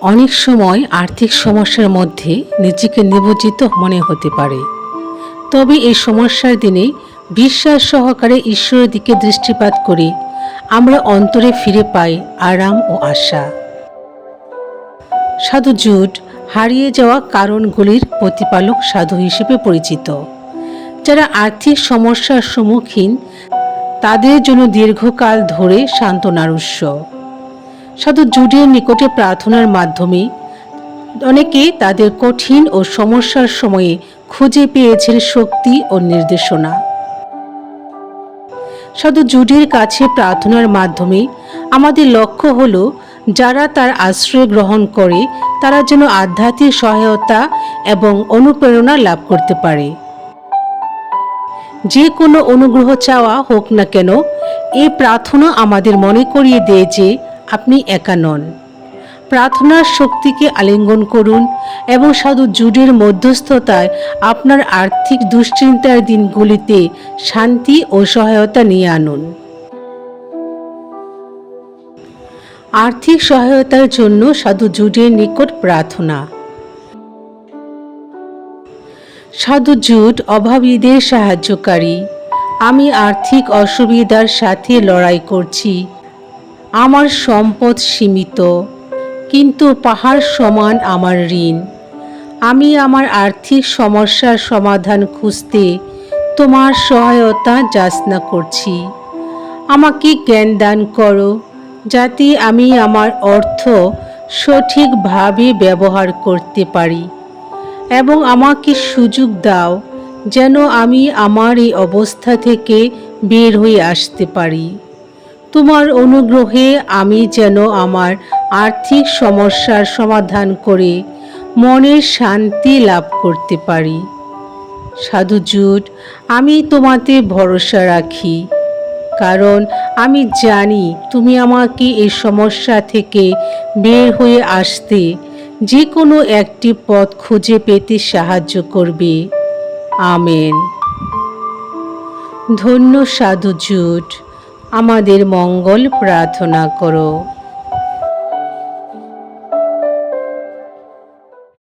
অনেক সময় আর্থিক সমস্যার মধ্যে নিজেকে নিমজ্জিত মনে হতে পারে, তবে এই সমস্যার দিনে বিশ্বাস সহকারে ঈশ্বরের দিকে দৃষ্টিপাত করে আমরা অন্তরে ফিরে পাই আরাম ও আশা। সাধু জুড হারিয়ে যাওয়া কারণগুলির প্রতিপালক সাধু হিসেবে পরিচিত। যারা আর্থিক সমস্যার সম্মুখীন তাদের জন্য দীর্ঘকাল ধরে সান্ত্বনার উৎস। সাধু জুডের নিকটে প্রার্থনার মাধ্যমে অনেকে তাদের কঠিন ও সমস্যার সময়ে খুঁজে পেয়েছেন শক্তি ও নির্দেশনা। সাধু জুডের কাছে প্রার্থনার মাধ্যমে আমাদের লক্ষ্য হল যারা তার আশ্রয় গ্রহণ করে তারা যেন আধ্যাত্মিক সহায়তা এবং অনুপ্রেরণা লাভ করতে পারে। যে কোনো অনুগ্রহ চাওয়া হোক না কেন, এই প্রার্থনা আমাদের মনে করিয়ে দেয় যে আপনি একা নন। প্রার্থনার শক্তিকে আলিঙ্গন করুন এবং সাধু জুডের মধ্যস্থতায় আপনার আর্থিক দুশ্চিন্তার দিনগুলিতে শান্তি ও সহায়তা নিয়ে আনুন। আর্থিক সহায়তার জন্য সাধু জুডের নিকট প্রার্থনা। সাধু জুড অভাবীদের সাহায্যকারী। আমি আর্থিক অসুবিধার সাথে লড়াই করছি। আমার সম্পদ সীমিত, কিন্তু পাহাড় সমান আমার ঋণ। আমি আমার আর্থিক সমস্যার সমাধান খুঁজতে তোমার সহায়তা যাচনা করছি। আমাকে জ্ঞান দান করো যাতে আমি আমার অর্থ সঠিকভাবে ব্যবহার করতে পারি, এবং আমাকে সুযোগ দাও যেন আমি আমার এই অবস্থা থেকে বের হয়ে আসতে পারি। তোমার অনুগ্রহে আমি যেন আমার আর্থিক সমস্যার সমাধান করে মনের শান্তি লাভ করতে পারি। সাধু জুড, আমি তোমাতে ভরসা রাখি, কারণ আমি জানি তুমি আমাকে এই সমস্যা থেকে বের হয়ে আসতে যে কোনো একটি পথ খুঁজে পেতে সাহায্য করবে। আমেন। ধন্য সাধু জুড, আমাদের মঙ্গল প্রার্থনা করো।